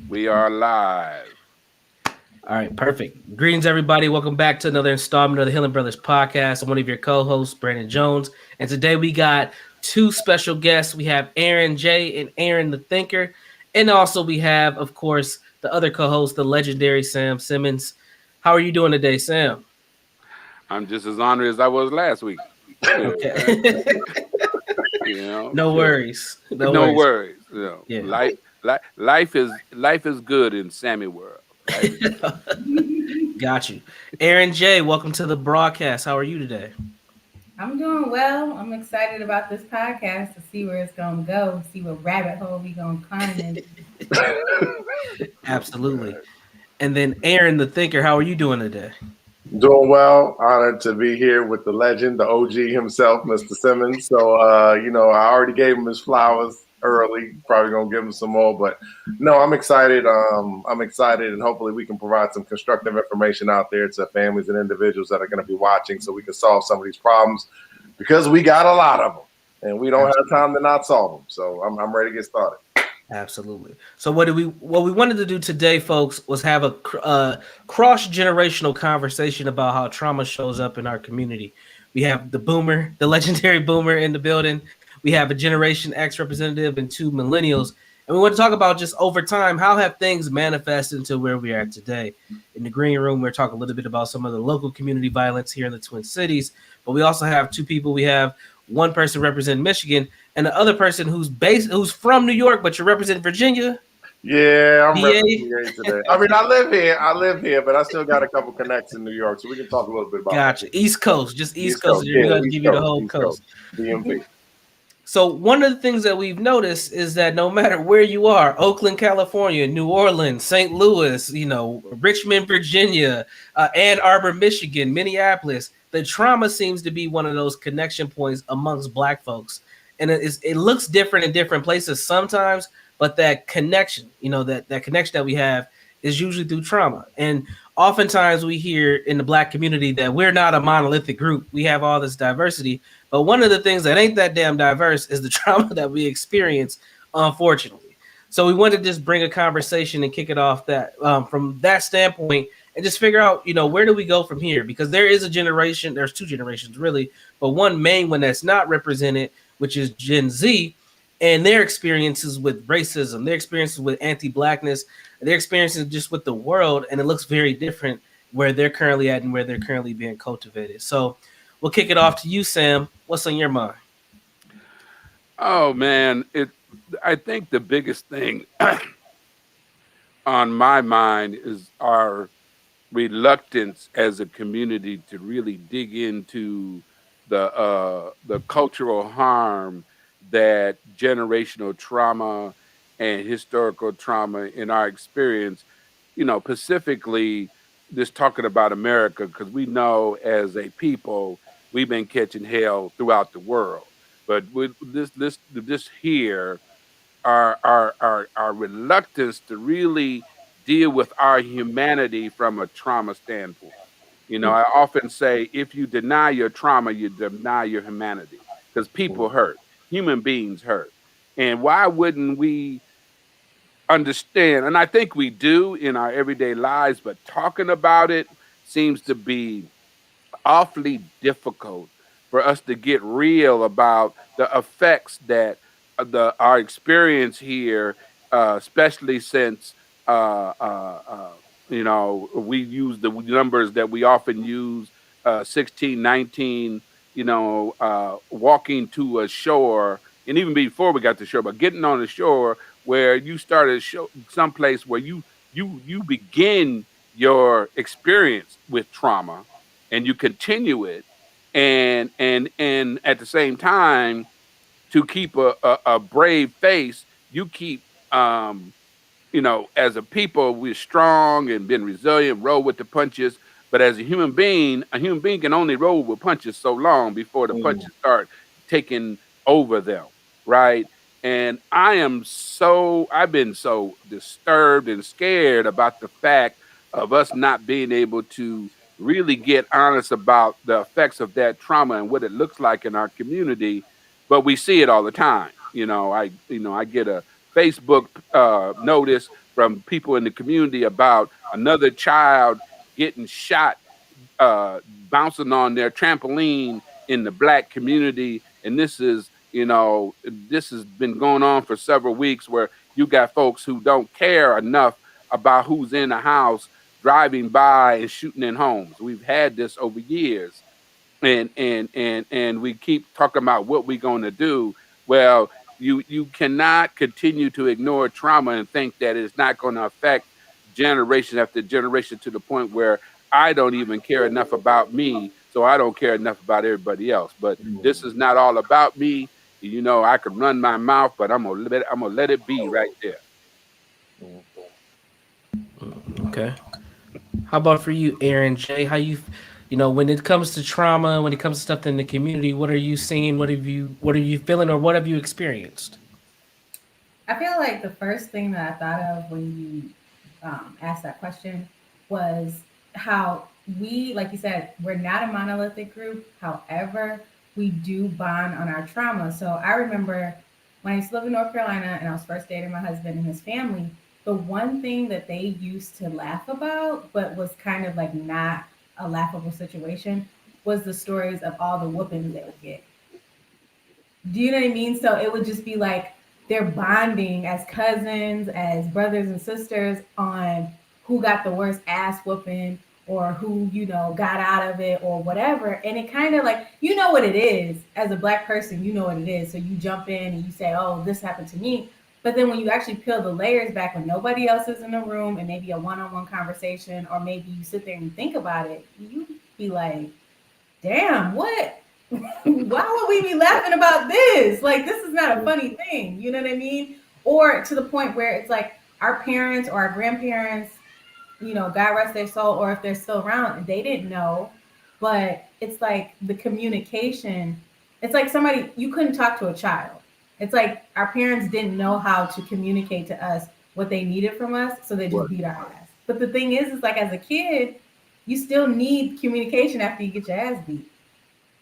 We are live. All right, perfect. Greetings, everybody. Welcome back to another installment of the Healing Brothers podcast. I'm one of your co-hosts, Brandon Jones, and today we got two special guests. We have Aaron J. and Aaron the Thinker, and also we have, of course, the other co-host, the legendary Sam Simmons. How are you doing today, Sam? I'm just as honored as I was last week. Sure. Okay. No Sure. worries. No No worries. worries. Yeah. Life is good in Sammy world. Life is good. Got you. Aaron J., welcome to the broadcast. How are you today? I'm doing well. I'm excited about this podcast to see where it's gonna go, see what rabbit hole we gonna climb into. Absolutely. And then Aaron the Thinker, how are you doing today? Doing well. Honored to be here with the legend, the OG himself, Mr. Simmons. So, I already gave him his flowers early. Probably gonna give him some more, but no, I'm excited. I'm excited, and hopefully we can provide some constructive information out there to families and individuals that are going to be watching, so we can solve some of these problems because we got a lot of them, and we don't have time to not solve them. So, I'm ready to get started. Absolutely. So what we wanted to do today, folks, was have a cross-generational conversation about how trauma shows up in our community. We have the boomer, the legendary boomer in the building. We have a Generation X representative and two millennials. And we want to talk about just over time, how have things manifested into where we are today. In the green room, we're talking a little bit about some of the local community violence here in the Twin Cities. But we also have two people. We have one person representing Michigan and the other person who's from New York, but you're representing Virginia. Yeah, I'm DA? representing today. I mean, I live here, but I still got a couple connects in New York, so we can talk a little bit about Gotcha. East Coast, just East Coast. Yeah, We're going to East give you the Coast, whole East coast. DMV. So one of the things that we've noticed is that no matter where you are, Oakland, California, New Orleans, St. Louis, Richmond, Virginia, Ann Arbor, Michigan, Minneapolis, the trauma seems to be one of those connection points amongst Black folks. And it looks different in different places sometimes, but that connection, that connection that we have is usually through trauma. And oftentimes we hear in the Black community that we're not a monolithic group. We have all this diversity. But one of the things that ain't that damn diverse is the trauma that we experience, unfortunately. So we wanted to just bring a conversation and kick it off that from that standpoint and just figure out, where do we go from here? Because there is a generation, there's two generations really, but one main one that's not represented, which is Gen Z, and their experiences with racism, their experiences with anti-Blackness, their experiences just with the world, and it looks very different where they're currently at and where they're currently being cultivated. So we'll kick it off to you, Sam. What's on your mind? Oh man, I think the biggest thing on my mind is our reluctance as a community to really dig into the cultural harm that generational trauma and historical trauma in our experience, specifically just talking about America, because we know as a people we've been catching hell throughout the world, but with this here, our reluctance to really deal with our humanity from a trauma standpoint. I often say if you deny your trauma, you deny your humanity, because people hurt, human beings hurt. And why wouldn't we understand? And I think we do in our everyday lives, but talking about it seems to be awfully difficult for us to get real about the effects that our experience here, especially since we use the numbers that we often use, 16, 19, walking to a shore, and even before we got to shore, but getting on the shore where you started someplace where you begin your experience with trauma and you continue it, and at the same time, to keep a brave face, you keep as a people, we're strong and been resilient, roll with the punches. But as a human being can only roll with punches so long before the punches start taking over them, right? And I've been so disturbed and scared about the fact of us not being able to really get honest about the effects of that trauma and what it looks like in our community. But we see it all the time. I get Facebook notice from people in the community about another child getting shot bouncing on their trampoline in the black community. And this has been going on for several weeks where you got folks who don't care enough about who's in the house driving by and shooting in homes. We've had this over years, and we keep talking about what we're going to do. Well, you cannot continue to ignore trauma and think that it's not going to affect generation after generation to the point where I don't even care enough about me, so I don't care enough about everybody else. But this is not all about me. I could run my mouth, but I'm gonna let it be right there. Okay. How about for you, Aaron J? How when it comes to trauma, when it comes to stuff in the community, what are you seeing? What are you feeling, or what have you experienced? I feel like the first thing that I thought of when you asked that question was how we, like you said, we're not a monolithic group. However, we do bond on our trauma. So I remember when I used to live in North Carolina and I was first dating my husband and his family, the one thing that they used to laugh about, but was kind of like not a laughable situation, was the stories of all the whoopings they would get. Do you know what I mean? So it would just be like they're bonding as cousins, as brothers and sisters on who got the worst ass whooping or who, got out of it or whatever. And it kind of like, what it is as a black person, you know what it is. So you jump in and you say, oh, this happened to me. But then when you actually peel the layers back when nobody else is in the room and maybe a one-on-one conversation, or maybe you sit there and think about it, you be like, damn, what? Why would we be laughing about this? Like, this is not a funny thing. You know what I mean? Or to the point where it's like our parents or our grandparents, God rest their soul, or if they're still around, they didn't know. But it's like the communication. It's like you couldn't talk to a child. It's like our parents didn't know how to communicate to us what they needed from us, so they just beat our ass. But the thing is like as a kid, you still need communication after you get your ass beat.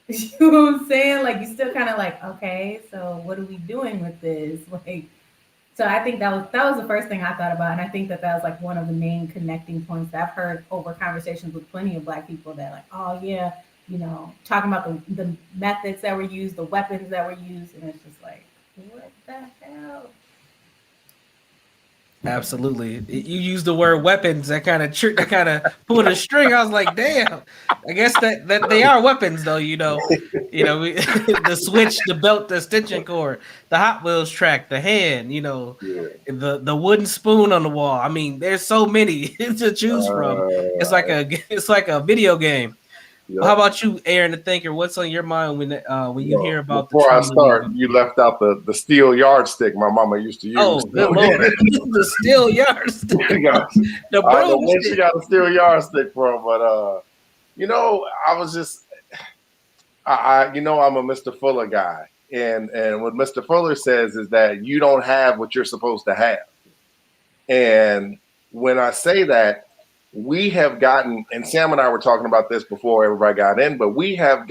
You know what I'm saying? Like, you still kind of like, okay, so what are we doing with this? Like, so I think that was the first thing I thought about, and I think that was like one of the main connecting points that I've heard over conversations with plenty of Black people that like, oh yeah, talking about the methods that were used, the weapons that were used, and it's just like, what the hell? Absolutely. You used the word weapons. That kind of pulled a string. I was like, damn. I guess that they are weapons, though. The switch, the belt, the extension cord, the Hot Wheels track, the hand. The wooden spoon on the wall. I mean, there's so many to choose from. It's like a video game. Yep. How about you, Aaron the Thinker? What's on your mind when you hear about before the I trauma? start, you left out the steel yardstick my mama used to use. Oh, good Lord. The steel yardstick. The I don't know where she got a steel yardstick from, but I was just I'm a Mr. Fuller guy. And what Mr. Fuller says is that you don't have what you're supposed to have. And when I say that, we have gotten, and Sam and I were talking about this before everybody got in, but we have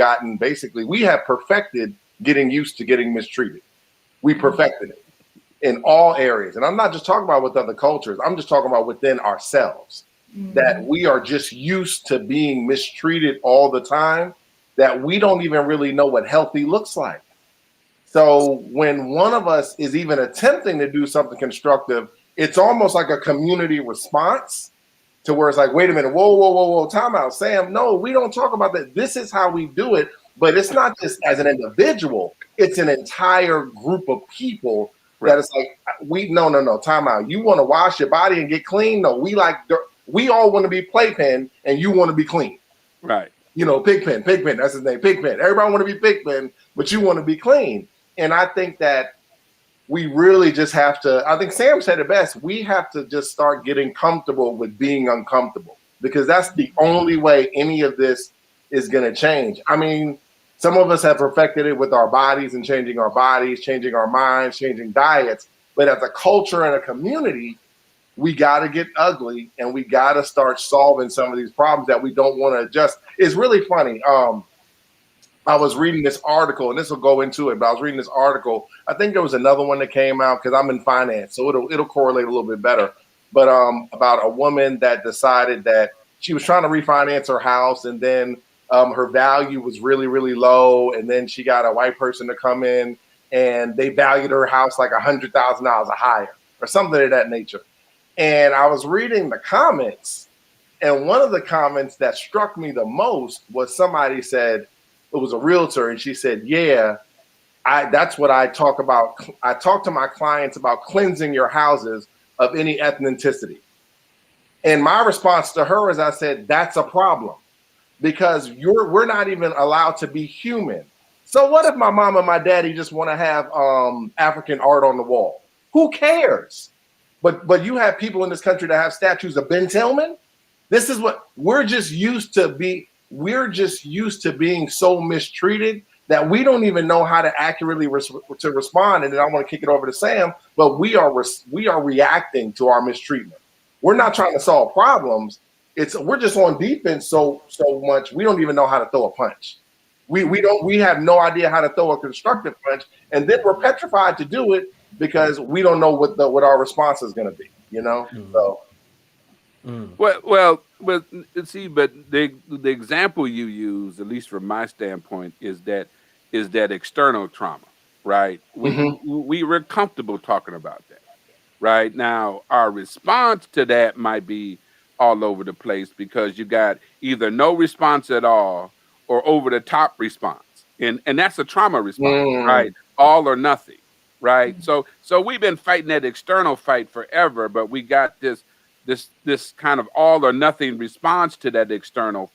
perfected getting used to getting mistreated. We perfected it in all areas. And I'm not just talking about with other cultures. I'm just talking about within ourselves, that we are just used to being mistreated all the time, that we don't even really know what healthy looks like. So when one of us is even attempting to do something constructive, it's almost like a community response to where it's like, wait a minute, whoa, time out, Sam. No, we don't talk about that. This is how we do it. But it's not just as an individual. It's an entire group of people that it's like, no, time out. You want to wash your body and get clean? No, we all want to be playpen and you want to be clean. Right. Pigpen, that's his name, Pigpen. Everybody want to be Pigpen, but you want to be clean. And I think that we really just have to, I think Sam said it best, we have to just start getting comfortable with being uncomfortable, because that's the only way any of this is going to change. I mean, some of us have perfected it with our bodies and changing our bodies, changing our minds, changing diets. But as a culture and a community, we got to get ugly and we got to start solving some of these problems that we don't want to adjust. It's really funny. I was reading this article, and this will go into it, but I was reading this article. I think there was another one that came out because I'm in finance, so it'll correlate a little bit better. But about a woman that decided that she was trying to refinance her house, and then her value was really low, and then she got a white person to come in, and they valued her house like $100,000 or higher, or something of that nature. And I was reading the comments, and one of the comments that struck me the most was somebody said, it was a realtor, and she said, "Yeah, that's what I talk about. I talk to my clients about cleansing your houses of any ethnicity." And my response to her is, I said, "That's a problem because we're not even allowed to be human. So what if my mom and my daddy just want to have African art on the wall? Who cares? But you have people in this country that have statues of Ben Tillman. This is what we're just used to be. We're just used to being so mistreated that we don't even know how to accurately to respond. And then I want to kick it over to Sam, but we are reacting to our mistreatment. We're not trying to solve problems. We're just on defense so much we don't even know how to throw a punch. We have no idea how to throw a constructive punch, and then we're petrified to do it because we don't know what our response is going to be. You know, so. Well, see, but the example you use, at least from my standpoint, is that external trauma, right? We're comfortable talking about that, right? Now, our response to that might be all over the place because you got either no response at all or over the top response, and that's a trauma response, right? All or nothing, right? So we've been fighting that external fight forever, but we got this kind of all or nothing response to that external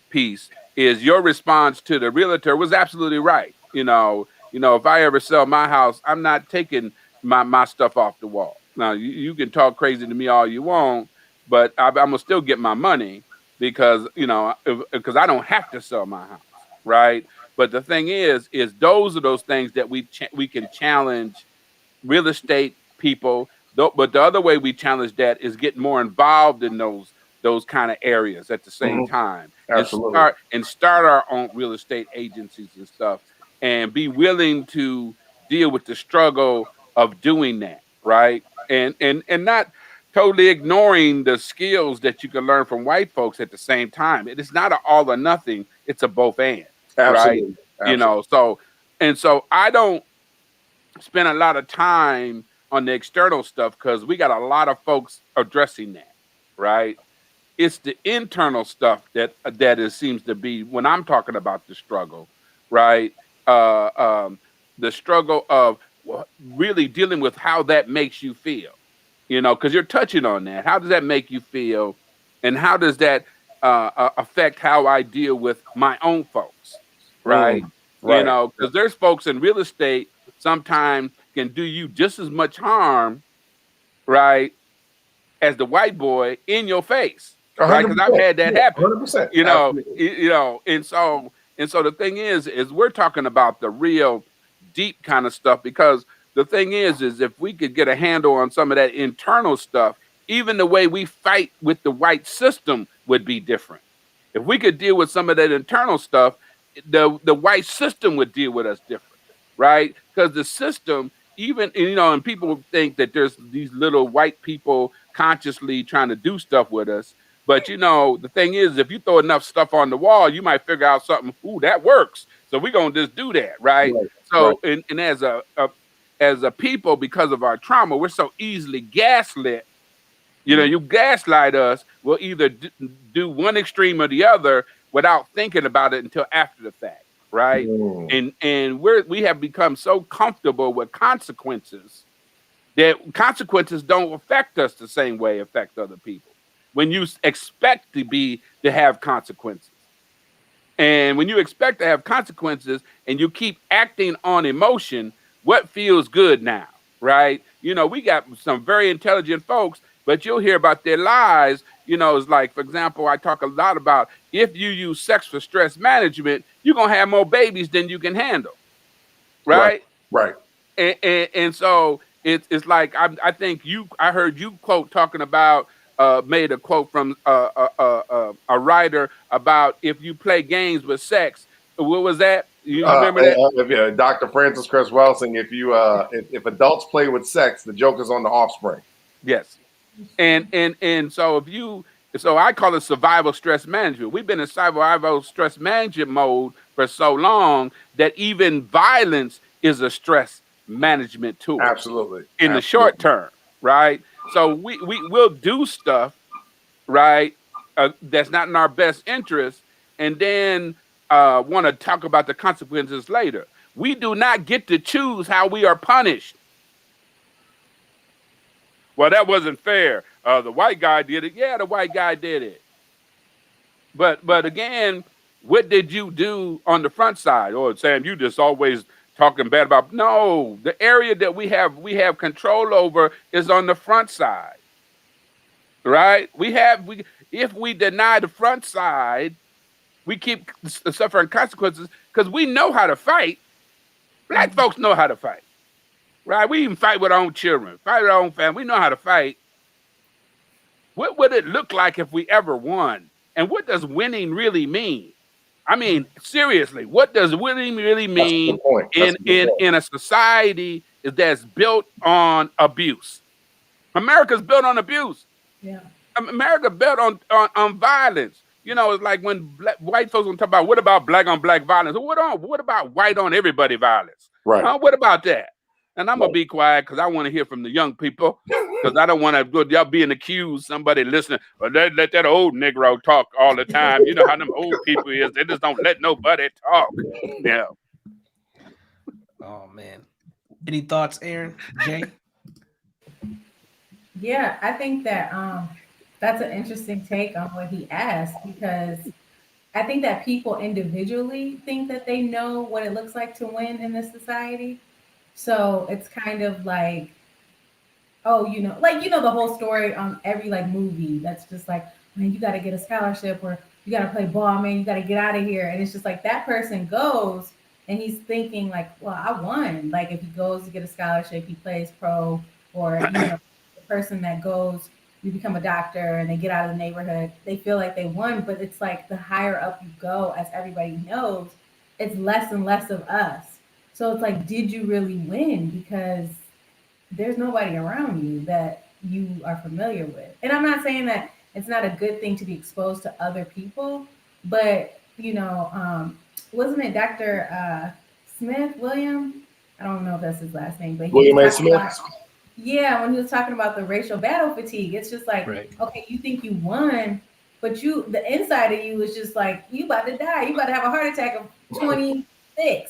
piece. Is your response to the realtor was absolutely right. If I ever sell my house, I'm not taking my stuff off the wall. Now you can talk crazy to me all you want, but I'm gonna still get my money because because I don't have to sell my house, right? But the thing is those are those things that we can challenge real estate people. But the other way we challenge that is get more involved in those kind of areas at the same time, and Absolutely. start our own real estate agencies and stuff, and be willing to deal with the struggle of doing that, right? And not totally ignoring the skills that you can learn from white folks at the same time. It is not an all or nothing; it's a both and, right? Absolutely. So I don't spend a lot of time on the external stuff because we got a lot of folks addressing that, right? It's the internal stuff that seems to be when I'm talking about the struggle, right? Uh, um, the struggle of really dealing with how that makes you feel, because you're touching on that. How does that make you feel, and how does that affect how I deal with my own folks, right? Right. Because there's folks in real estate sometimes can do you just as much harm, right, as the white boy in your face, right? Because I've 100%. had that happen, 100%. you know, Absolutely. and so the thing is we're talking about the real deep kind of stuff because the thing is if we could get a handle on some of that internal stuff, even the way we fight with the white system would be different. If we could deal with some of that internal stuff, the white system would deal with us different, right? Because the system, even and people think that there's these little white people consciously trying to do stuff with us. But the thing is, if you throw enough stuff on the wall, you might figure out something. Ooh, that works. So we're gonna just do that, right? Right. So, and as a people, because of our trauma, we're so easily gaslit. You gaslight us. We'll either do one extreme or the other without thinking about it until after the fact, right? And we have become so comfortable with consequences that consequences don't affect us the same way affect other people. When you expect to have consequences, and when you expect to have consequences and you keep acting on emotion, what feels good now, right? We got some very intelligent folks, but you'll hear about their lies. It's like, for example, I talk a lot about if you use sex for stress management, you're going to have more babies than you can handle, Right. right? Right. And so it's like I think I heard you quote talking about made a quote from a writer about if you play games with sex, What was that? You remember that? Yeah, Dr. Francis Cress Welsing. If adults play with sex, the joke is on the offspring. Yes. And so so I call it survival stress management. We've been in survival stress management mode for so long that even violence is a stress management tool Absolutely. in the short term, right? So we'll do stuff, right, that's not in our best interest, and then want to talk about the consequences later. We do not get to choose how we are punished. Well, that wasn't fair. The white guy did it. Yeah, the white guy did it. But again, what did you do on the front side? Or Sam, you just always talking bad about. No, the area that we have control over is on the front side. Right? If we deny the front side, we keep suffering consequences because we know how to fight. Black folks know how to fight. Right? We even fight with our own children, fight with our own family. We know how to fight. What would it look like if we ever won? And what does winning really mean? I mean, seriously, what does winning really mean in a society that's built on abuse? America's built on abuse. Yeah. America built on violence. You know, it's like when white folks will talk about what about black on black violence? What about white on everybody violence? Right. What about that? And I'm gonna be quiet because I want to hear from the young people because I don't want to y'all being accused. Somebody listening, or let that old Negro talk all the time. You know how them old people is. They just don't let nobody talk. Yeah. Oh man. Any thoughts, Aaron? Jay? Yeah, I think that that's an interesting take on what he asked because I think that people individually think that they know what it looks like to win in this society. So it's kind of like, oh, the whole story on every like movie that's just like, man, you got to get a scholarship or you got to play ball, man, you got to get out of here. And it's just like that person goes and he's thinking like, well, I won. Like if he goes to get a scholarship, he plays pro, or the person that goes, you become a doctor and they get out of the neighborhood, they feel like they won. But it's like the higher up you go, as everybody knows, it's less and less of us. So it's like, did you really win? Because there's nobody around you that you are familiar with. And I'm not saying that it's not a good thing to be exposed to other people, but wasn't it Dr. Smith, William? I don't know if that's his last name, but William A. Smith. Yeah, when he was talking about the racial battle fatigue, it's just like, right. Okay, you think you won, but the inside of you is just like, you about to die. You about to have a heart attack of 26.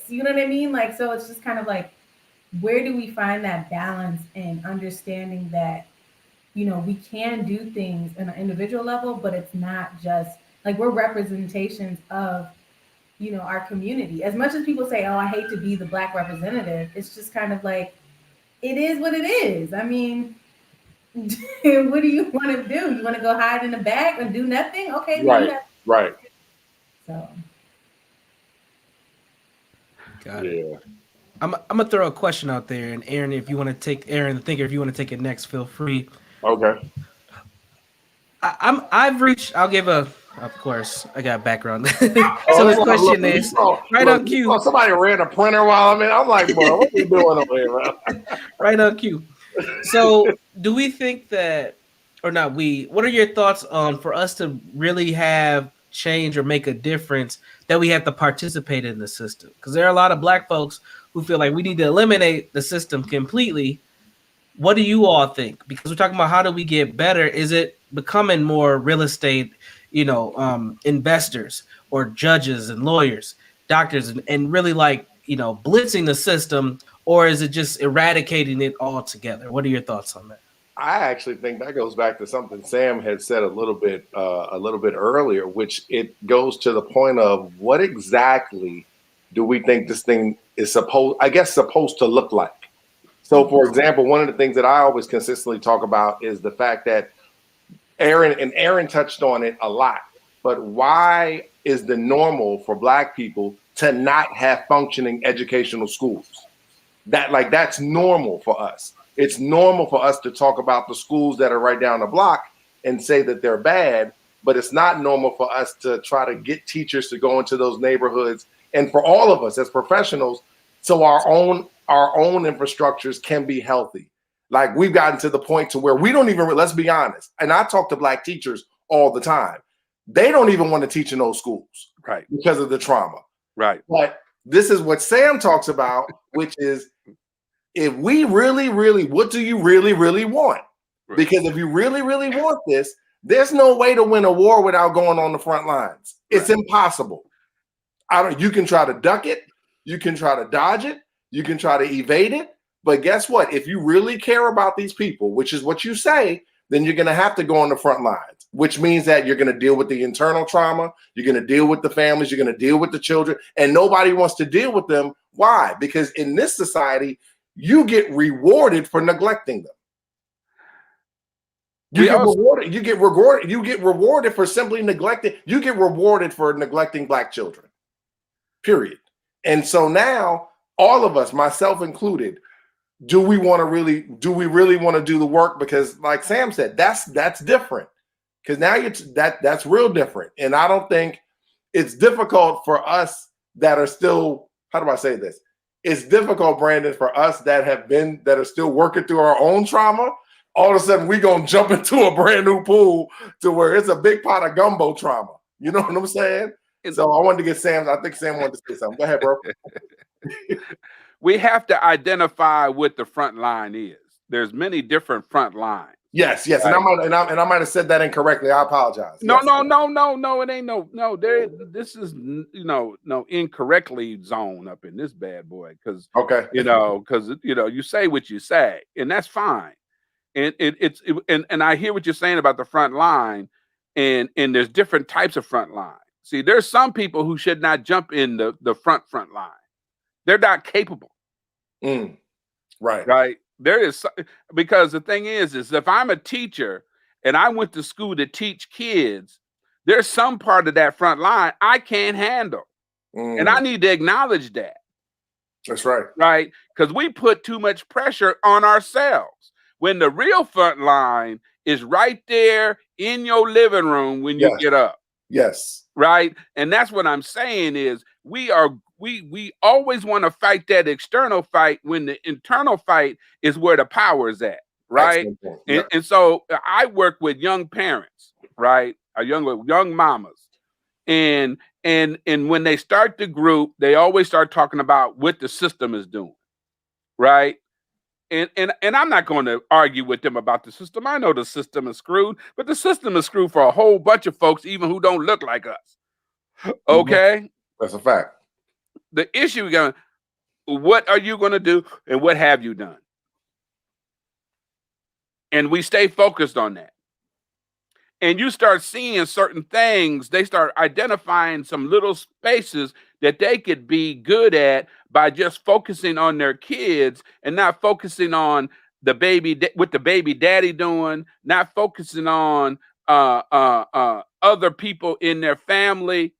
You know what I mean? Like, so it's just kind of like, where do we find that balance in understanding that, we can do things in an individual level, but it's not just like we're representations of, our community. As much as people say, oh, I hate to be the Black representative, it's just kind of like, it is what it is. I mean, what do you want to do? You want to go hide in the back and do nothing? Okay, right. So, got it. I'm gonna throw a question out there, and Aaron, if you want to take it next, feel free. Okay. I'll give a. Of course, I got background. So the question is right on cue. Somebody ran a printer while I'm in. I'm like, bro, what are you doing over here, man? Right on cue. So, do we think that, or not? What are your thoughts on for us to really have change or make a difference that we have to participate in the system? Because there are a lot of Black folks who feel like we need to eliminate the system completely. What do you all think? Because we're talking about how do we get better? Is it becoming more real estate, investors or judges and lawyers, doctors, and really like, blitzing the system, or is it just eradicating it altogether? What are your thoughts on that? I actually think that goes back to something Sam had said a little bit earlier, which it goes to the point of what exactly do we think this thing is supposed to look like? So, for example, one of the things that I always consistently talk about is the fact that Aaron touched on it a lot, but why is the normal for Black people to not have functioning educational schools? That's normal for us. It's normal for us to talk about the schools that are right down the block and say that they're bad, but it's not normal for us to try to get teachers to go into those neighborhoods and for all of us as professionals, so our own infrastructures can be healthy. Like we've gotten to the point to where we don't even, let's be honest. And I talk to Black teachers all the time. They don't even want to teach in those schools, right, because of the trauma. right. But this is what Sam talks about, which is, if we really, really, what do you really, really want? Right. Because if you really, really want this, there's no way to win a war without going on the front lines. It's impossible. You can try to duck it, you can try to dodge it, you can try to evade it. But guess what? If you really care about these people, which is what you say, then you're going to have to go on the front lines, which means that you're going to deal with the internal trauma. You're going to deal with the families. You're going to deal with the children. And nobody wants to deal with them. Why? Because in this society, you get rewarded for neglecting them. You get rewarded for simply neglecting. You get rewarded for neglecting Black children. Period. And so now, all of us, myself included, do we really want to do the work? Because like Sam said, that's different. Because now that's real different. And I don't think it's difficult for us that are still, how do I say this? It's difficult, Brandon, for us that are still working through our own trauma. All of a sudden, we're going to jump into a brand new pool to where it's a big pot of gumbo trauma. You know what I'm saying? So I wanted to get Sam. I think Sam wanted to say something. Go ahead, bro. We have to identify what the front line is. There's many different front lines. Yes. Right. And I might have said that incorrectly. I apologize. No, it ain't no. This is no incorrectly zone up in this bad boy, because you say what you say, and that's fine. And and I hear what you're saying about the front line, and there's different types of front line. See, there's some people who should not jump in the front line. They're not capable. Right. There is, because the thing is if I'm a teacher and I went to school to teach kids, there's some part of that front line I can't handle. And I need to acknowledge that. That's right. Right. Because we put too much pressure on ourselves when the real front line is right there in your living room when you get up. Yes. Right. And that's what I'm saying is we always want to fight that external fight when the internal fight is where the power is at. Right. And so I work with young parents, right? Young mamas. And when they start the group, they always start talking about what the system is doing. Right. And I'm not going to argue with them about the system. I know the system is screwed, but the system is screwed for a whole bunch of folks, even who don't look like us. Okay? That's a fact. The issue is, what are you going to do and what have you done? And we stay focused on that. And you start seeing certain things, they start identifying some little spaces that they could be good at by just focusing on their kids and not focusing on the baby, what the baby daddy doing, not focusing on other people in their family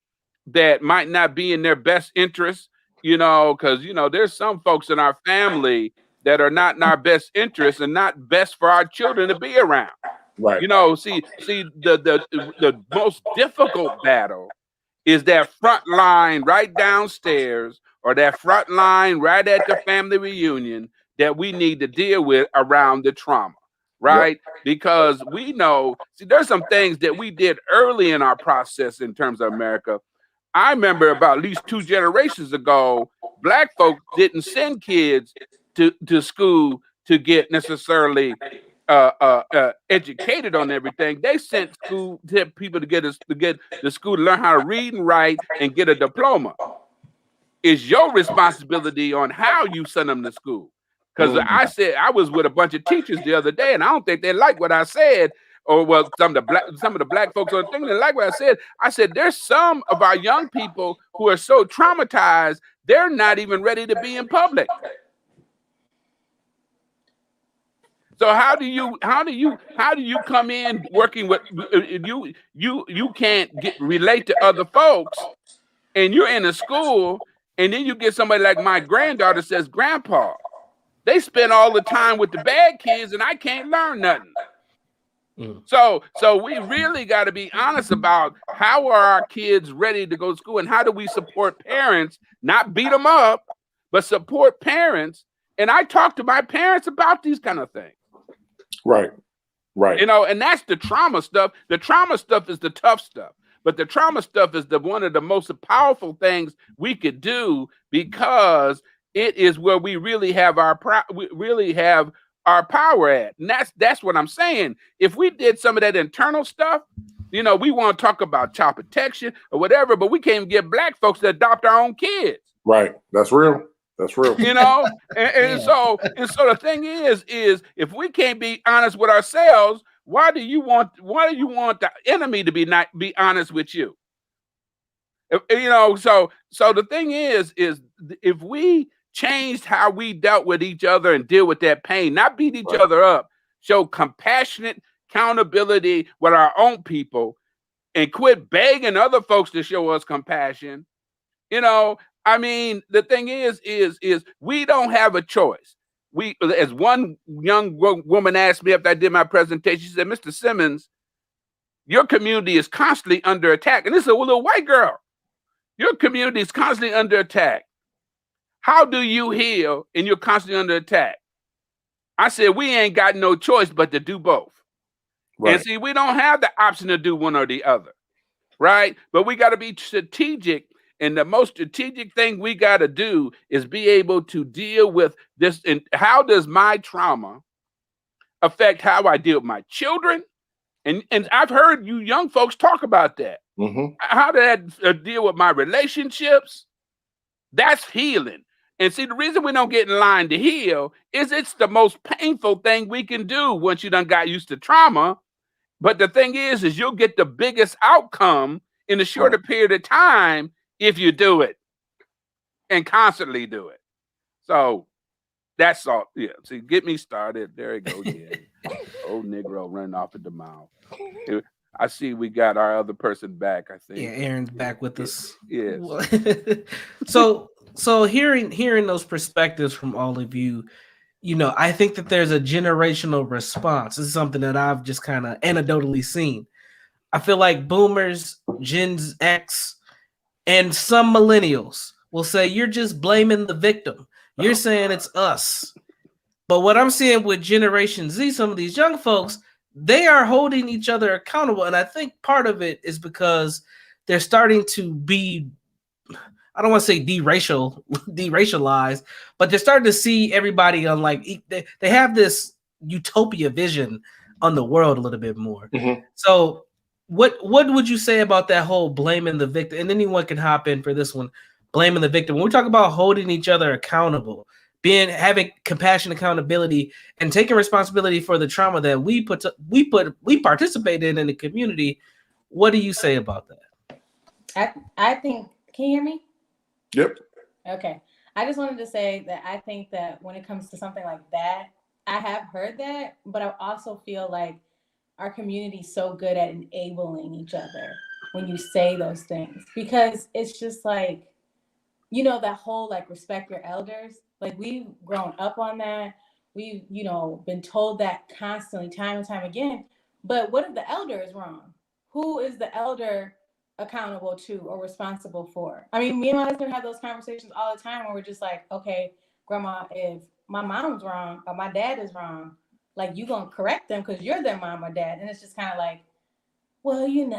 that might not be in their best interest, because, there's some folks in our family that are not in our best interest and not best for our children to be around. Right. See the most difficult battle is that front line right downstairs, or that front line right at the family reunion that we need to deal with around the trauma, right? Because we know, there's some things that we did early in our process in terms of America. I remember about at least 2 generations ago, Black folks didn't send kids to school to get necessarily educated on everything. They sent people to get the school to learn how to read and write and get a diploma. It's your responsibility on how you send them to school. Because I was with a bunch of teachers the other day, and I don't think they like what I said. Or well, some of the black folks on the thing, they like what I said. I said there's some of our young people who are so traumatized they're not even ready to be in public. So how do you come in working with you can't relate to other folks, and you're in a school, and then you get somebody like my granddaughter says, "Grandpa, they spend all the time with the bad kids, and I can't learn nothing." So we really got to be honest about how are our kids ready to go to school, and how do we support parents, not beat them up, but support parents. And I talk to my parents about these kind of things. Right. Right. And that's the trauma stuff. The trauma stuff is the tough stuff. But the trauma stuff is one of the most powerful things we could do, because it is where we really have our power at. And that's what I'm saying. If we did some of that internal stuff, we want to talk about child protection or whatever, but we can't even get black folks to adopt our own kids. Right. That's real. That's real. So the thing is if we can't be honest with ourselves, why do you want the enemy to be honest with you? So the thing is if we changed how we dealt with each other and deal with that pain, not beat each other up, show compassionate accountability with our own people, and quit begging other folks to show us compassion. The thing is we don't have a choice. As one young woman asked me after I did my presentation, she said, "Mr. Simmons, your community is constantly under attack." And this is a little white girl. "Your community is constantly under attack. How do you heal and you're constantly under attack?" I said, "We ain't got no choice but to do both." Right. And see, we don't have the option to do one or the other, right? But we got to be strategic. And the most strategic thing we got to do is be able to deal with this. And how does my trauma affect how I deal with my children? And I've heard you young folks talk about that. Mm-hmm. How did that deal with my relationships? That's healing. And see, the reason we don't get in line to heal is it's the most painful thing we can do once you done got used to trauma. But the thing is you'll get the biggest outcome in a shorter period of time if you do it and constantly do it. So that's all. Yeah. See, get me started. There it goes. Yeah. Old Negro running off at the mouth. I see we got our other person back, I think. Yeah, Aaron's back with us. Yes. So hearing those perspectives from all of you, I think that there's a generational response. This is something that I've just kind of anecdotally seen. I feel like boomers, Gen X, and some millennials will say, "You're just blaming the victim. You're saying it's us." But what I'm seeing with Generation Z, some of these young folks, they are holding each other accountable. And I think part of it is because they're starting to be, I don't want to say deracialized, but they're starting to see everybody on they have this utopia vision on the world a little bit more. Mm-hmm. So what would you say about that whole blaming the victim? And anyone can hop in for this one, blaming the victim. When we talk about holding each other accountable, having compassion, accountability, and taking responsibility for the trauma that we participated in the community, what do you say about that? I think, can you hear me? Yep. Okay. I just wanted to say that I think that when it comes to something like that, I have heard that, but I also feel like our community is so good at enabling each other when you say those things, because it's just like, that whole respect your elders. We've grown up on that. We've, been told that constantly, time and time again. But what if the elder is wrong? Who is the elder accountable to or responsible for? I mean, me and my husband have those conversations all the time where we're just like, okay, Grandma, if my mom's wrong or my dad is wrong, you gonna correct them because you're their mom or dad. And it's just kind of like, well, you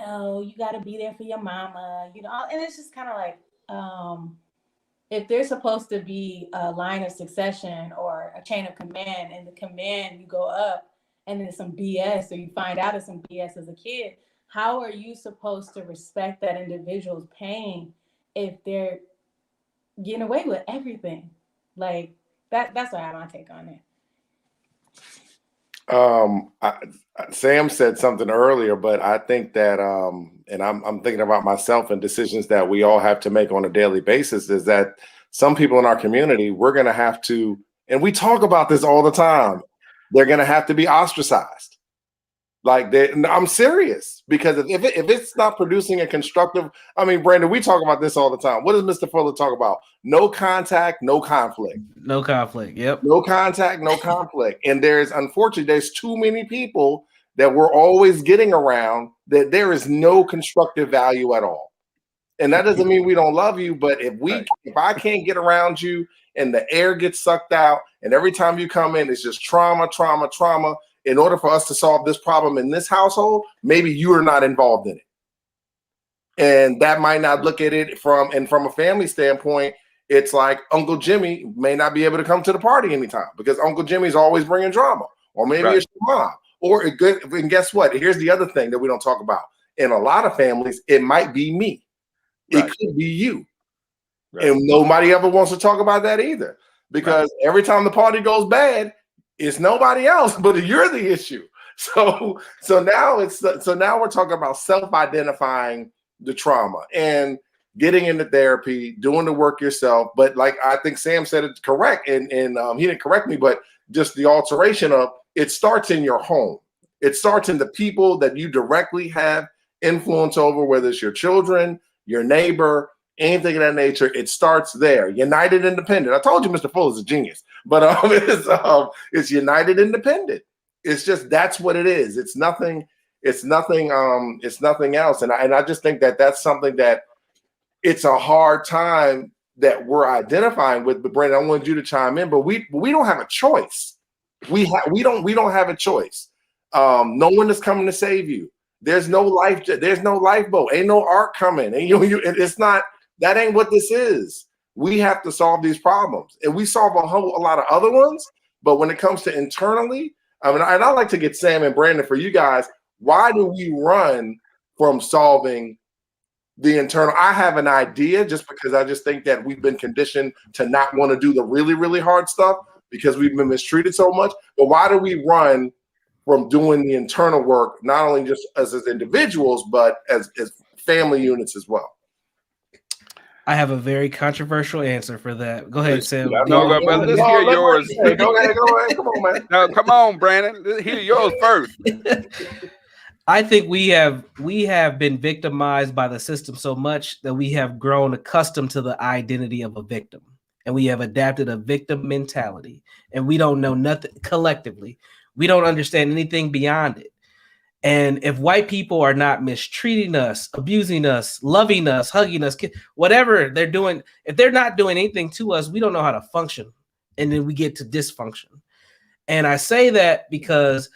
got to be there for your mama, and it's just kind of like, if there's supposed to be a line of succession or a chain of command, and the command you go up and then some BS, or you find out it's some BS as a kid, how are you supposed to respect that individual's pain if they're getting away with everything? That's what I have my take on it. Sam said something earlier, but I think that, and I'm thinking about myself and decisions that we all have to make on a daily basis, is that some people in our community, we're going to have to, and we talk about this all the time, they're going to have to be ostracized. I'm serious, because if it's not producing a constructive, Brandon, we talk about this all the time. What does Mr. Fuller talk about? No contact, no conflict. No conflict. Yep. No contact, no conflict. And unfortunately, there's too many people that we're always getting around, that there is no constructive value at all. And that doesn't mean we don't love you, but if I can't get around you and the air gets sucked out, and every time you come in, it's just trauma, trauma, trauma. In order for us to solve this problem in this household, maybe you are not involved in it. And that might not look at it from a family standpoint. It's like Uncle Jimmy may not be able to come to the party anytime because Uncle Jimmy's always bringing drama, or maybe it's your mom. And guess what? Here's the other thing that we don't talk about. In a lot of families, it might be me. It could be you. And nobody ever wants to talk about that either. Because every time the party goes bad, it's nobody else, but you're the issue. So now we're talking about self-identifying the trauma and getting into therapy, doing the work yourself. But like I think Sam said it's correct, and he didn't correct me, but just the alteration of it starts in your home. It starts in the people that you directly have influence over, whether it's your children, your neighbor, anything of that nature. It starts there. United Independent. I told you Mr. Fuller's a genius, but it's United Independent. It's just, that's what it is. It's nothing else. And I just think that that's something that it's a hard time that we're identifying with. But Brandon, I wanted you to chime in, but we don't have a choice. We don't have a choice. No one is coming to save you. There's no lifeboat. Ain't no ark coming. And it's not, that ain't what this is. We have to solve these problems, and we solve a lot of other ones. But when it comes to internally, and I like to get Sam and Brandon for you guys. Why do we run from solving the internal? I have an idea, just because I just think that we've been conditioned to not want to do the really, really hard stuff because we've been mistreated so much. But why do we run from doing the internal work, not only just as individuals, but as family units as well? I have a very controversial answer for that. Go ahead, Sam. No, but let's hear yours. Go ahead. Come on, man. No, come on, Brandon. Let's hear yours first. I think we have been victimized by the system so much that we have grown accustomed to the identity of a victim, and we have adapted a victim mentality, and we don't know nothing collectively. We don't understand anything beyond it. And if white people are not mistreating us, abusing us, loving us, hugging us, whatever they're doing, if they're not doing anything to us, we don't know how to function. And then we get to dysfunction. And I say that because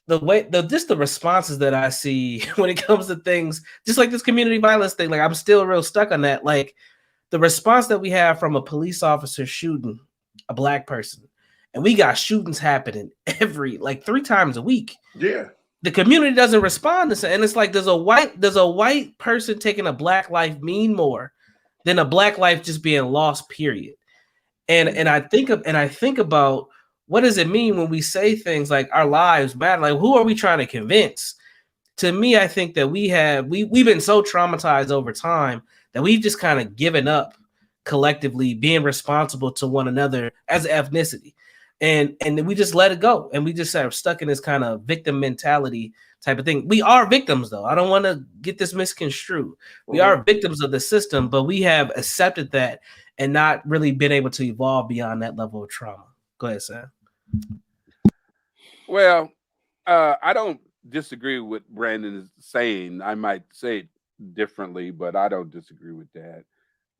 the responses that I see when it comes to things, just like this community violence thing, like I'm still real stuck on that. Like the response that we have from a police officer shooting a black person, and we got shootings happening every 3 times a week. Yeah. The community doesn't respond to it. And it's like, does a white person taking a black life mean more than a black life just being lost, period? And I think about, what does it mean when we say things like our lives matter? Like, who are we trying to convince? To me, I think that we've been so traumatized over time that we've just kind of given up collectively being responsible to one another as an ethnicity. And we just let it go. And we just are stuck in this kind of victim mentality type of thing. We are victims, though. I don't want to get this misconstrued. We are victims of the system, but we have accepted that and not really been able to evolve beyond that level of trauma. Go ahead, Sam. Well, I don't disagree with what Brandon is saying. I might say it differently, but I don't disagree with that.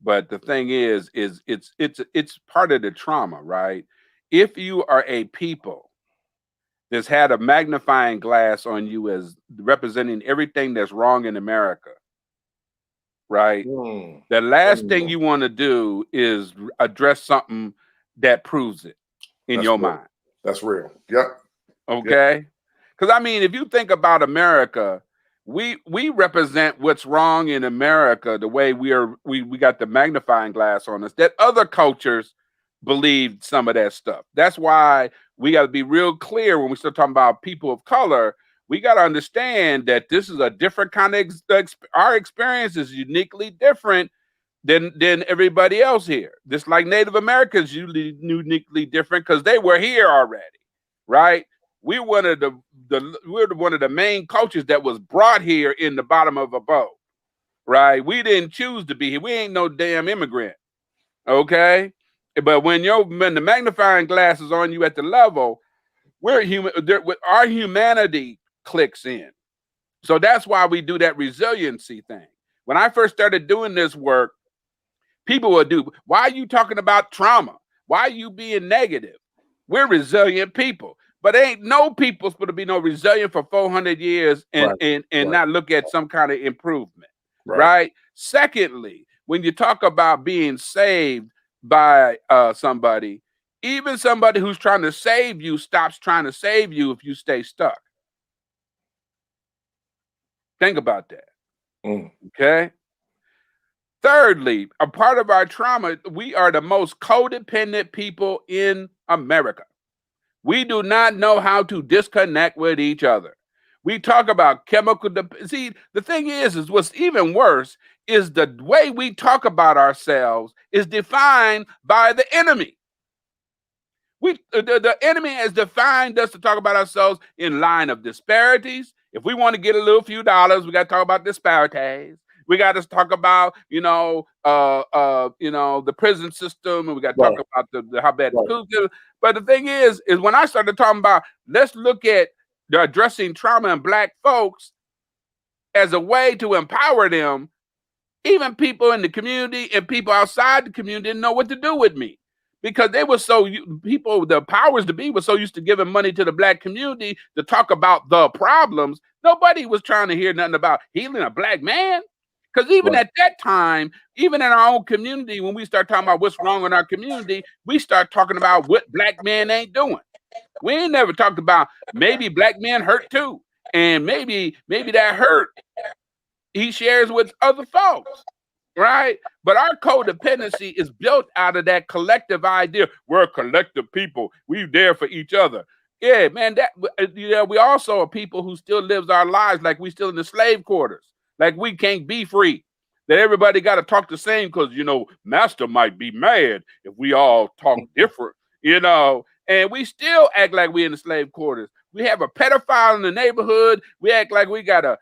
But the thing is it's part of the trauma, right? If you are a people that's had a magnifying glass on you as representing everything that's wrong in America, right? The last thing you want to do is address something that proves it in your mind. That's real. Yep. Okay. Because I mean, if you think about America, we represent what's wrong in America the way we got the magnifying glass on us that other cultures believe some of that stuff. That's why we got to be real clear when we start talking about people of color. We got to understand that this is a different kind of our experience is uniquely different than everybody else here. Just like Native Americans uniquely different because they were here already, right? We're one of the main cultures that was brought here in the bottom of a boat, right? We didn't choose to be here. We ain't no damn immigrant, okay? But when the magnifying glass is on you at the level, we're human. Our humanity clicks in. So that's why we do that resiliency thing. When I first started doing this work, people would do, why are you talking about trauma? Why are you being negative? We're resilient people. But ain't no people supposed to be no resilient for 400 years and not look at some kind of improvement, right? Secondly, when you talk about being saved by somebody, even somebody who's trying to save you stops trying to save you if you stay stuck. Think about that. Okay. Thirdly, a part of our trauma, we are the most codependent people in America. We do not know how to disconnect with each other. We talk about chemical. See, the thing is what's even worse is the way we talk about ourselves is defined by the enemy. The enemy has defined us to talk about ourselves in line of disparities. If we want to get a little few dollars, we got to talk about disparities. We got to talk about, the prison system, and we got to talk about the how bad the schools do. But the thing is when I started talking about, let's look at addressing trauma in Black folks as a way to empower them, even people in the community and people outside the community didn't know what to do with me. Because they were the powers to be were so used to giving money to the Black community to talk about the problems. Nobody was trying to hear nothing about healing a Black man. Because even at that time, even in our own community, when we start talking about what's wrong in our community, we start talking about what Black men ain't doing. We ain't never talked about maybe Black men hurt too. And maybe that hurt he shares with other folks. Right? But our codependency is built out of that collective idea. We're a collective people. We're there for each other. Yeah, man, we also are people who still lives our lives like we still in the slave quarters. Like we can't be free. That everybody got to talk the same because, master might be mad if we all talk different, and we still act like we in the slave quarters. We have a pedophile in the neighborhood. We act like we got to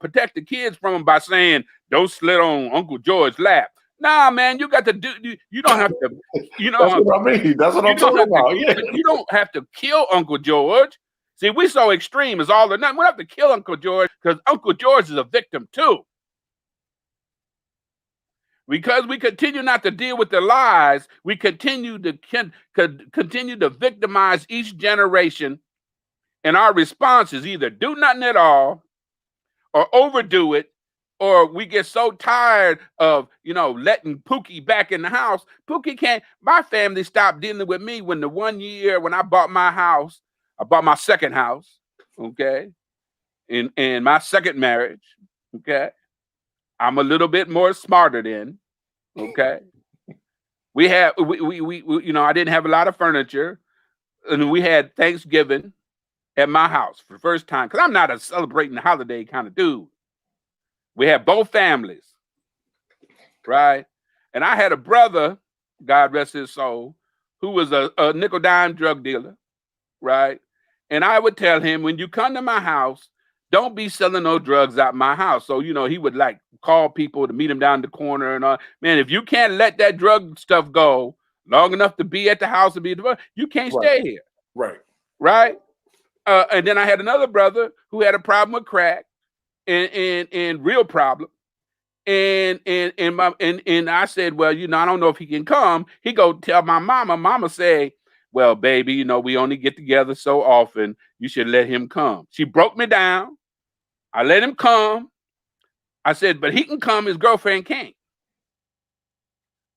protect the kids from him by saying, don't slit on Uncle George's lap. Nah, man, you got to do, you don't have to, That's what I mean. That's what I'm talking about. Yeah. You don't have to kill Uncle George. See, we so extreme is all or nothing. We don't have to kill Uncle George because Uncle George is a victim too. Because we continue not to deal with the lies, we continue to victimize each generation, and our response is either do nothing at all, or overdo it, or we get so tired of letting Pookie back in the house. Pookie can't. My family stopped dealing with me when the 1 year when I bought my house, I bought my second house, okay, in my second marriage, okay. I'm a little bit more smarter then. Okay. We I didn't have a lot of furniture, and we had Thanksgiving at my house for the first time because I'm not a celebrating the holiday kind of dude. We had both families, right? And I had a brother, God rest his soul, who was a nickel dime drug dealer, right? And I would tell him, when you come to my house, don't be selling no drugs out my house. So, he would like call people to meet him down the corner and all. Man, if you can't let that drug stuff go long enough to be at the house and you can't stay here. Right. And then I had another brother who had a problem with crack and real problem. And I said, well, I don't know if he can come. He go tell my mama. Mama say, well, baby, we only get together so often. You should let him come. She broke me down. I let him come. I said, but he can come. His girlfriend can't.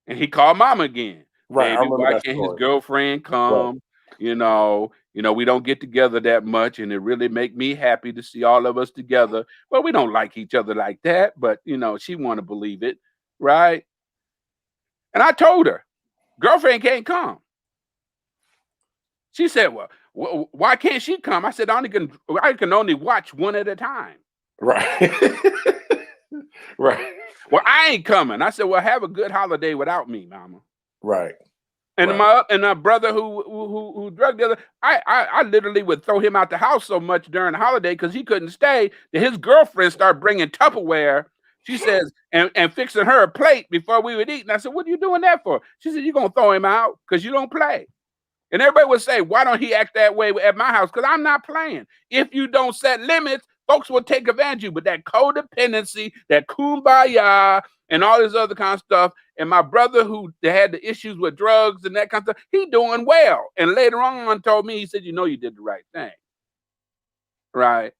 And he called mama again. Right. Baby, why can't his girlfriend come? Right. We don't get together that much, and it really make me happy to see all of us together. Well, we don't like each other like that, but she want to believe it, right? And I told her, girlfriend can't come. She said, well, why can't she come? I said, I can only watch one at a time. Right. Right. Well, I ain't coming. I said, well, have a good holiday without me, mama. Right. And my brother who drug dealer, I literally would throw him out the house so much during the holiday because he couldn't stay that his girlfriend started bringing Tupperware. She says, and fixing her a plate before we would eat. And I said, what are you doing that for? She said, you're going to throw him out because you don't play. And everybody would say, why don't he act that way at my house? Because I'm not playing. If you don't set limits, folks will take advantage of you. But that codependency, that kumbaya, and all this other kind of stuff, and my brother who had the issues with drugs and that kind of stuff, he doing well. And later on told me, he said, you know, you did the right thing. Right.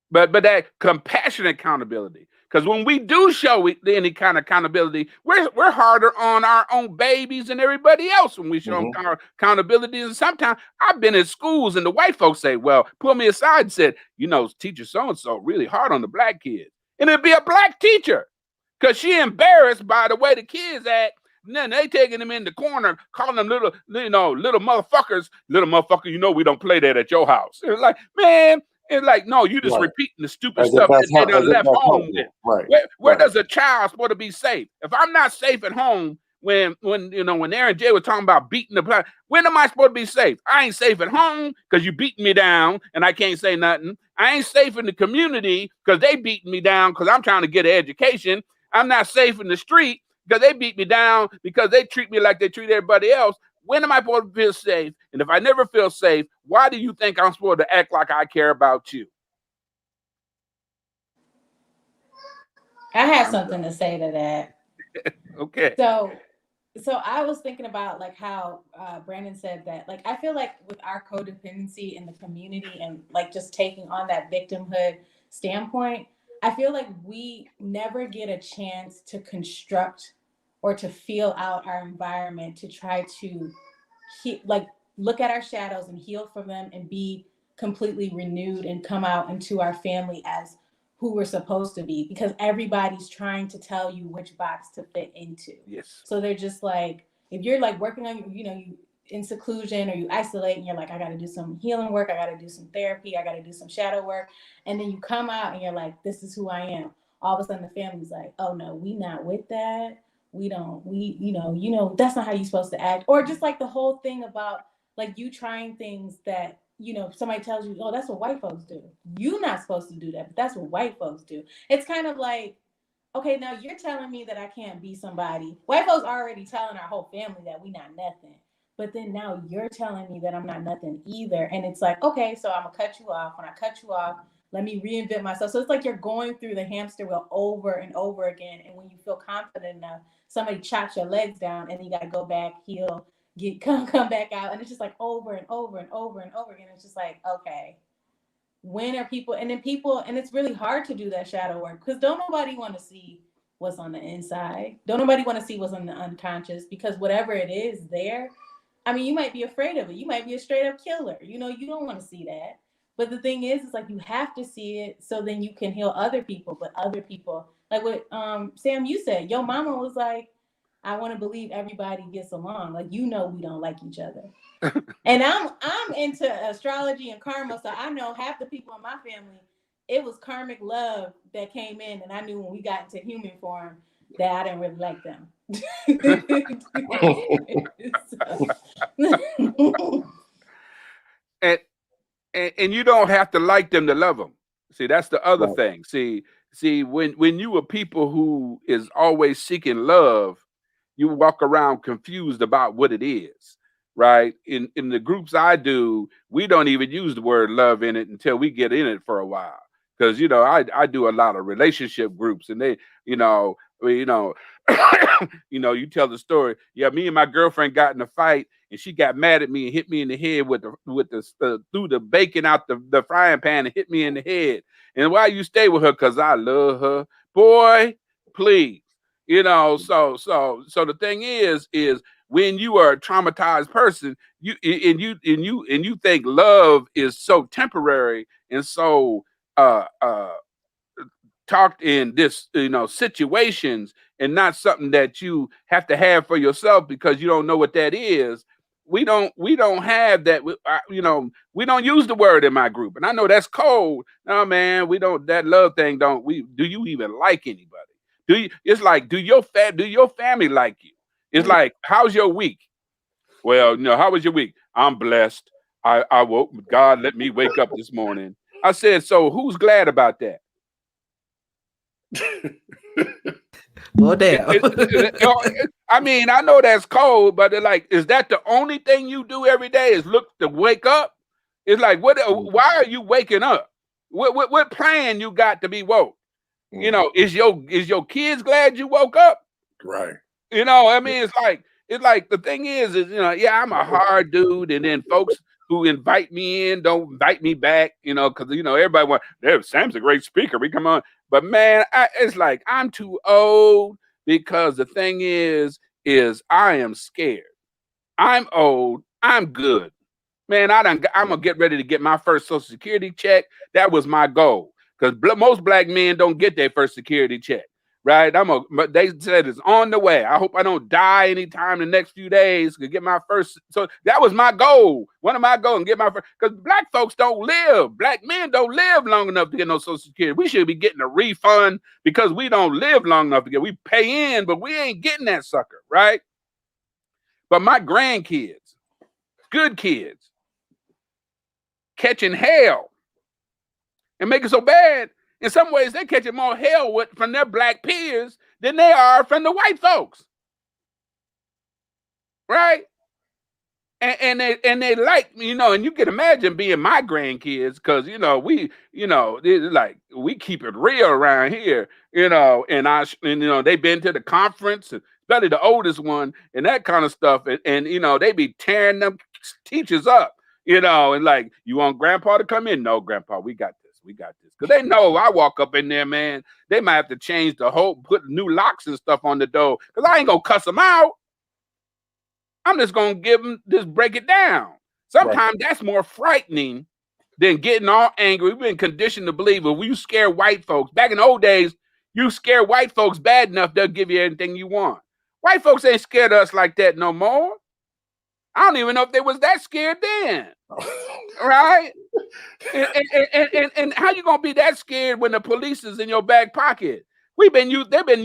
But that compassionate accountability, because when we do show any kind of accountability, we're harder on our own babies and everybody else when we show them accountability. And sometimes I've been in schools and the white folks say, well, pull me aside and said, you know, teacher so-and-so really hard on the black kids. And it'd be a black teacher because she embarrassed by the way the kids act. And then they taking them in the corner, calling them little motherfuckers. Little motherfucker, you know we don't play that at your house. It's like, man, it's like, no, you just repeating the stupid stuff that they done left home with. Right. Where does a child supposed to be safe? If I'm not safe at home, when Aaron J was talking about beating the planet, when am I supposed to be safe? I ain't safe at home because you beating me down and I can't say nothing. I ain't safe in the community because they beating me down because I'm trying to get an education. I'm not safe in the street because they beat me down because they treat me like they treat everybody else. When am I supposed to feel safe? And if I never feel safe, why do you think I'm supposed to act like I care about you? I have something to say to that. Okay. So I was thinking about like how Brandon said that, like, I feel like with our codependency in the community and like just taking on that victimhood standpoint, I feel like we never get a chance to construct or to feel out our environment to try to look at our shadows and heal from them and be completely renewed and come out into our family as who we're supposed to be, because everybody's trying to tell you which box to fit into. Yes. So they're just like, if you're like working on, you in seclusion or you isolate and you're like, I got to do some healing work, I got to do some therapy, I got to do some shadow work, and then you come out and you're like, this is who I am. All of a sudden the family's like, oh no, we not with that. We don't, that's not how you're supposed to act. Or just like the whole thing about like you trying things that, somebody tells you, oh, that's what white folks do. You're not supposed to do that, but that's what white folks do. It's kind of like, okay, now you're telling me that I can't be somebody. White folks already telling our whole family that we not nothing. But then now you're telling me that I'm not nothing either. And it's like, okay, so I'm going to cut you off. When I cut you off, let me reinvent myself. So it's like you're going through the hamster wheel over and over again. And when you feel confident enough, somebody chops your legs down and you got to go back, heal, come back out. And it's just like over and over and over and over again. It's just like, okay, when are people, and it's really hard to do that shadow work because don't nobody want to see what's on the inside. Don't nobody want to see what's on the unconscious, because whatever it is there, I mean, you might be afraid of it. You might be a straight up killer. You don't want to see that. But the thing is, it's like you have to see it so then you can heal other people. But other people, like what Sam, you said, your mama was like, I want to believe everybody gets along. Like, we don't like each other. And I'm into astrology and karma, so I know half the people in my family, it was karmic love that came in, and I knew when we got into human form that I didn't really like them. and you don't have to like them to love them. See, that's the other thing. See, when you are people who is always seeking love, you walk around confused about what it is, right? In the groups I do, we don't even use the word love in it until we get in it for a while. Because I do a lot of relationship groups, and they, you tell the story. Yeah, me and my girlfriend got in a fight, and she got mad at me and hit me in the head with the threw the bacon out the frying pan and hit me in the head. And why you stay with her? Because I love her, boy. Please. So the thing is when you are a traumatized person, you think love is so temporary and so talked in this situations and not something that you have to have for yourself because you don't know what that is. We don't have that. We don't use the word in my group, and I know that's cold. No, man, we don't. That love thing don't. Do you even like anybody? It's like, do your family like you? It's like, how's your week? Well, how was your week? I'm blessed. I woke. God let me wake up this morning. I said, so who's glad about that? Well, damn. I mean, I know that's cold, but like, is that the only thing you do every day? Is look to wake up? It's like, what? Why are you waking up? What plan you got to be woke? You know, is your kids glad you woke up? Right. You know, I mean, it's like the thing is yeah, I'm a hard dude, and then folks who invite me in don't invite me back, because everybody want, Sam's a great speaker. We come on, but man, it's like I'm too old because the thing is I am scared. I'm old. I'm good. Man, I'm gonna get ready to get my first Social Security check. That was my goal, because most black men don't get their first security check, right? But they said it's on the way. I hope I don't die anytime in the next few days to get my first. So that was my goal. One of my goals, and get my first. Because black folks don't live. Black men don't live long enough to get no Social Security. We should be getting a refund because we don't live long enough to get. We pay in, but we ain't getting that sucker, right? But my grandkids, good kids, catching hell and make it so bad. In some ways, they're catching more hell from their black peers than they are from the white folks, right? And they like, and you can imagine being my grandkids, because like we keep it real around here, and they've been to the conference, especially the oldest one, and that kind of stuff, and they be tearing them teachers up, and like, you want grandpa to come in? No, grandpa, we got this. Because they know I walk up in there, man, they might have to change the whole, put new locks and stuff on the door, because I ain't gonna cuss them out. I'm just gonna just break it down. Sometimes that's more frightening than getting all angry. We've been conditioned to believe if you scare white folks, back in the old days, you scare white folks bad enough, they'll give you anything you want. White folks ain't scared of us like that no more. I don't even know if they was that scared then. Right? And how you gonna be that scared when the police is in your back pocket? They've been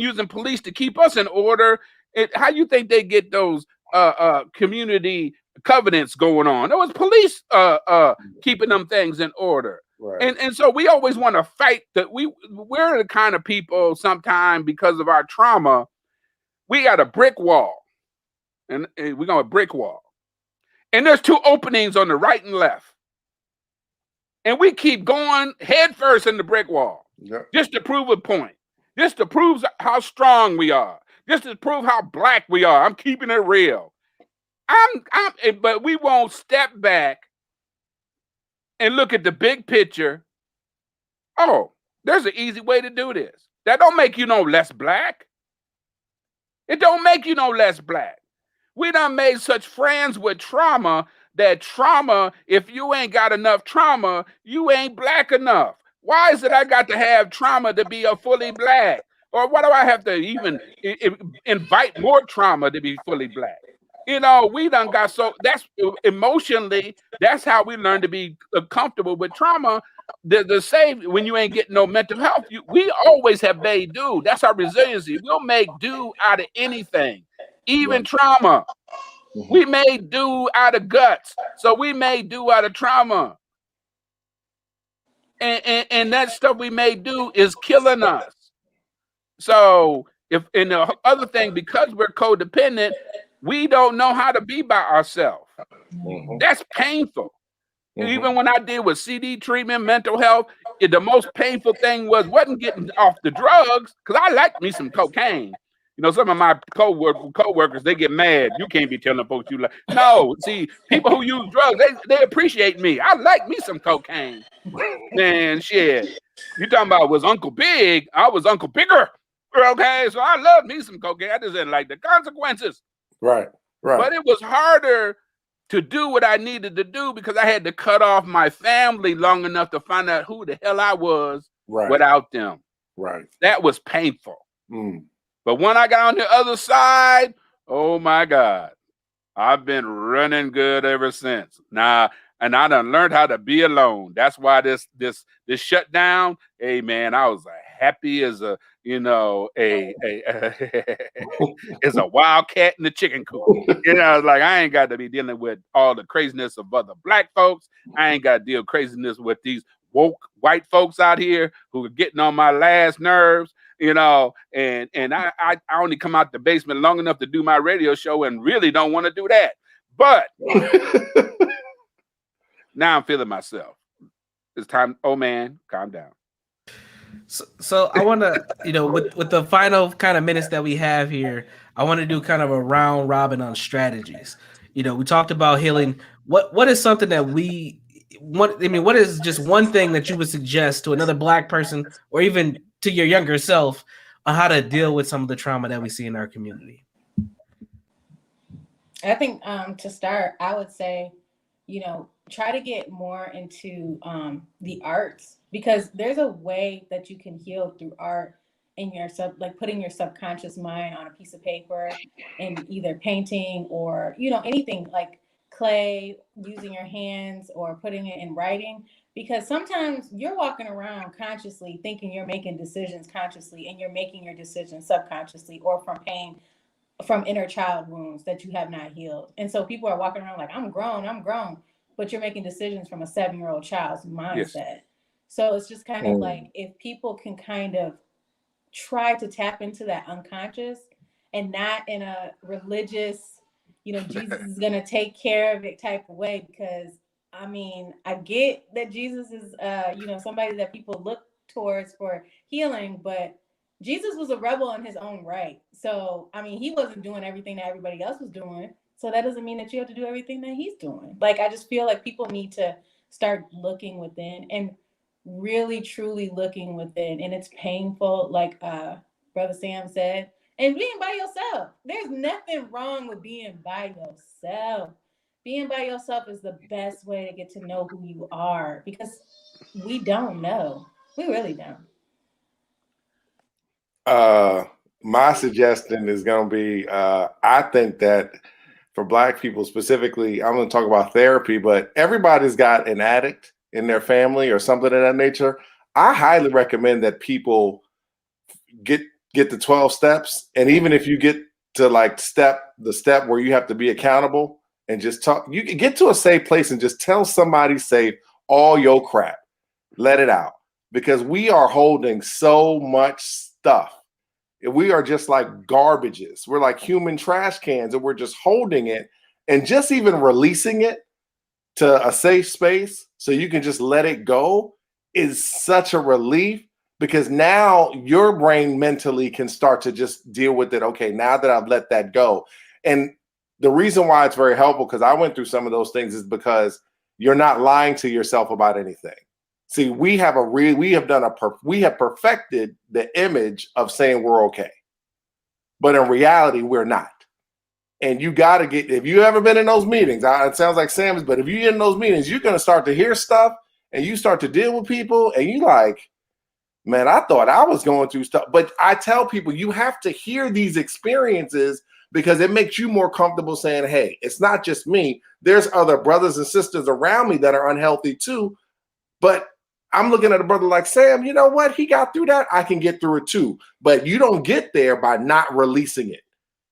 using police to keep us in order. How you think they get those community covenants going on? There was police keeping them things in order. Right. And so we always want to fight that. We're the kind of people, sometimes because of our trauma, we got a brick wall, and we're going to brick wall, and there's two openings on the right and left, and we keep going head first in the brick wall, just to prove a point, just to prove how strong we are, just to prove how black we are. I'm keeping it real. But we won't step back and look at the big picture. Oh, there's an easy way to do this. That don't make you no less black. It don't make you no less black. We done made such friends with trauma that trauma, if you ain't got enough trauma, you ain't black enough. Why is it I got to have trauma to be a fully black? Or why do I have to even invite more trauma to be fully black? We done got that's emotionally, that's how we learn to be comfortable with trauma. The same when you ain't getting no mental health, we always have made do. That's our resiliency. We'll make do out of anything, even trauma. Mm-hmm. We made do out of guts, so we made do out of trauma. And that stuff we made do is killing us. So in the other thing, because we're codependent, we don't know how to be by ourselves. Mm-hmm. That's painful. Mm-hmm. Even when I did with CD treatment, mental health, the most painful thing wasn't getting off the drugs, because I like me some cocaine. Some of my co-workers, they get mad. You can't be telling folks you like. No, see, people who use drugs, they appreciate me. I like me some cocaine. Man, shit. You talking about was Uncle Big? I was Uncle Bigger. Okay, so I love me some cocaine. I just didn't like the consequences. Right. But it was harder to do what I needed to do because I had to cut off my family long enough to find out who the hell I was without them. Right. That was painful. Mm. But when I got on the other side, oh my God, I've been running good ever since. And I done learned how to be alone. That's why this shutdown, hey man, I was happy as a as a wildcat in the chicken coop. Like I ain't got to be dealing with all the craziness of other black folks. I ain't got to deal craziness with these woke white folks out here who are getting on my last nerves. you know, and I only come out the basement long enough to do my radio show and really don't want to do that. But now I'm feeling myself. It's time. Oh man, calm down. So I want to, with the final kind of minutes that we have here, I want to do kind of a round robin on strategies. We talked about healing. What is something that what is just one thing that you would suggest to another Black person or even to your younger self on how to deal with some of the trauma that we see in our community? I think to start, I would say, try to get more into the arts, because there's a way that you can heal through art in your like putting your subconscious mind on a piece of paper and either painting or, anything like clay, using your hands or putting it in writing. Because sometimes you're walking around consciously thinking you're making decisions consciously, and you're making your decisions subconsciously or from pain, from inner child wounds that you have not healed. And so people are walking around like, I'm grown, but you're making decisions from a 7-year-old child's mindset. Yes. So it's just kind of like, if people can kind of try to tap into that unconscious, and not in a religious, Jesus is going to take care of it type of way. Because I mean, I get that Jesus is, somebody that people look towards for healing, but Jesus was a rebel in his own right. So, I mean, he wasn't doing everything that everybody else was doing. So that doesn't mean that you have to do everything that he's doing. Like, I just feel like people need to start looking within, and really, truly looking within. And it's painful, like Brother Sam said, and being by yourself. There's nothing wrong with being by yourself. Being by yourself is the best way to get to know who you are, because we don't know. We really don't. My suggestion is going to be, I think that for Black people specifically, I'm going to talk about therapy, but everybody's got an addict in their family or something of that nature. I highly recommend that people get the 12 steps. And even if you get to like the step where you have to be accountable and just talk, you can get to a safe place and just tell somebody safe all your crap, let it out, because we are holding so much stuff. We are just like garbages. We're like human trash cans, and we're just holding it, and just even releasing it to a safe space so you can just let it go is such a relief, because now your brain mentally can start to just deal with it. Okay, now that I've let that go. And the reason why it's very helpful, because I went through some of those things, is because you're not lying to yourself about anything. See, we have perfected the image of saying we're okay, but in reality, we're not. And you got to get, if you ever been in those meetings, it sounds like Sam's, but if you're in those meetings, you're going to start to hear stuff, and you start to deal with people, and you like, man, I thought I was going through stuff. But I tell people, you have to hear these experiences, because it makes you more comfortable saying, hey, it's not just me. There's other brothers and sisters around me that are unhealthy too. But I'm looking at a brother like Sam, you know what? He got through that. I can get through it too. But you don't get there by not releasing it.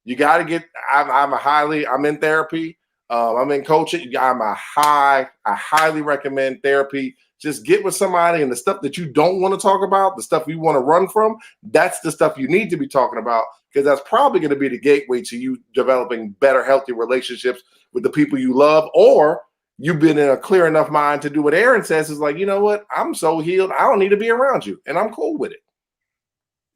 You got to get, I'm in therapy. I'm in coaching. I highly recommend therapy. Just get with somebody, and the stuff that you don't want to talk about, the stuff you want to run from, that's the stuff you need to be talking about, because that's probably going to be the gateway to you developing better, healthy relationships with the people you love, or you've been in a clear enough mind to do what Aaron says, is like, you know what? I'm so healed. I don't need to be around you, and I'm cool with it.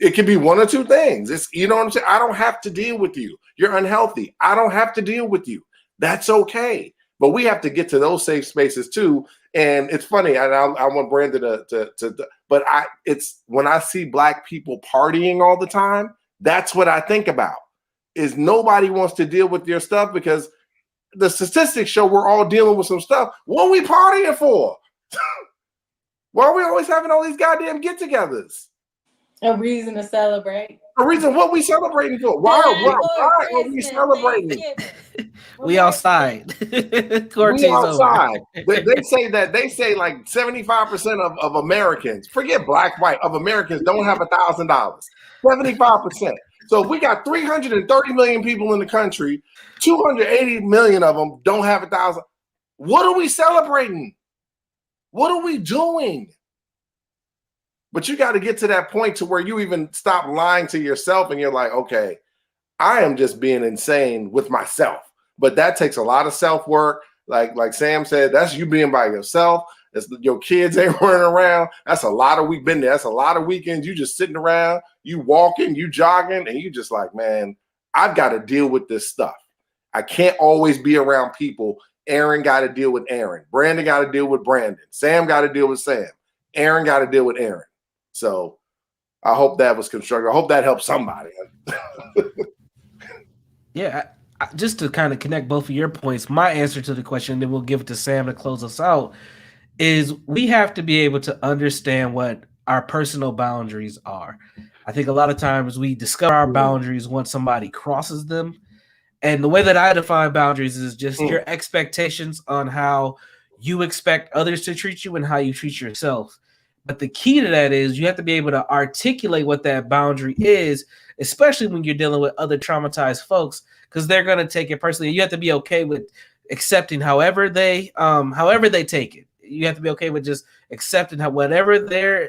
It can be one or two things. It's, you know what I'm saying? I don't have to deal with you. You're unhealthy. I don't have to deal with you. That's okay. But we have to get to those safe spaces too. And it's funny, and I want Brandon but it's when I see Black people partying all the time, that's what I think about, is nobody wants to deal with your stuff, because the statistics show we're all dealing with some stuff. What are we partying for? Why are we always having all these goddamn get-togethers? A reason to celebrate. A reason what we celebrating for? Why are we celebrating? We outside. We outside. They say like 75% of Americans, forget black, white, of Americans don't have $1,000. 75%. So if we got 330 million people in the country, 280 million of them don't have 1,000. What are we celebrating? What are we doing? But you got to get to that point to where you even stop lying to yourself and you're like, okay, I am just being insane with myself. But that takes a lot of self-work. Like Sam said, that's you being by yourself. Your kids ain't running around. That's a lot of we've been there. That's a lot of weekends. You just sitting around, you walking, you jogging, and you just like, man, I've got to deal with this stuff. I can't always be around people. Aaron got to deal with Aaron. Brandon got to deal with Brandon. Sam got to deal with Sam. Aaron got to deal with Aaron. So I hope that was constructive. I hope that helped somebody. Yeah, just to kind of connect both of your points, my answer to the question, then we'll give it to Sam to close us out, is we have to be able to understand what our personal boundaries are. I think a lot of times we discover our boundaries once somebody crosses them. And the way that I define boundaries is just your expectations on how you expect others to treat you and how you treat yourself. But the key to that is you have to be able to articulate what that boundary is, especially when you're dealing with other traumatized folks, because they're going to take it personally. You have to be okay with accepting however they take it. You have to be okay with just accepting whatever their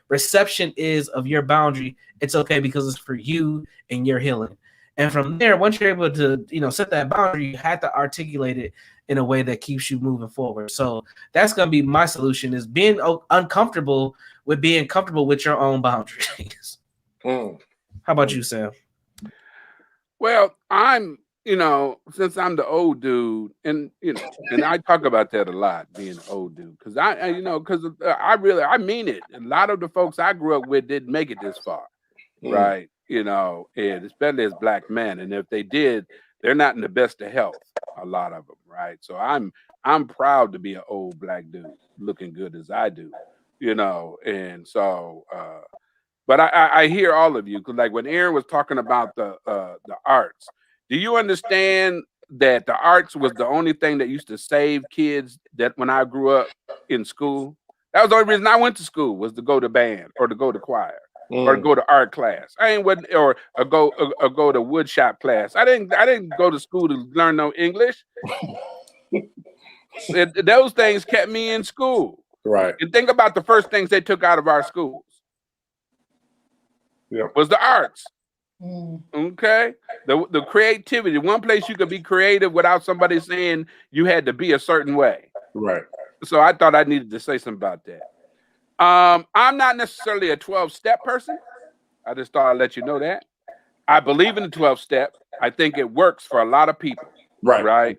reception is of your boundary. It's okay because it's for you and your healing. And from there, once you're able to, set that boundary, you have to articulate it in a way that keeps you moving forward. So that's going to be my solution: is being uncomfortable with being comfortable with your own boundaries. How about you, Sam? Well, I'm, since I'm the old dude, and and I talk about that a lot, being an old dude, because I mean it. A lot of the folks I grew up with didn't make it this far, right? And especially as black men, and if they did, they're not in the best of health. A lot of them, right? So I'm proud to be an old black dude, looking good as I do, and so. But I hear all of you, because like when Aaron was talking about the arts, do you understand that the arts was the only thing that used to save kids that when I grew up in school? That was the only reason I went to school, was to go to band or to go to choir or to go to art class. I ain't went or go to wood shop class. I didn't go to school to learn no English. Those things kept me in school. Right. And think about the first things they took out of our schools. Was the arts. Okay, the creativity. One place you could be creative without somebody saying you had to be a certain way. Right. So I thought I needed to say something about that. I'm not necessarily a 12-step person. I just thought I'd let you know that. I believe in the 12-step. I think it works for a lot of people. Right.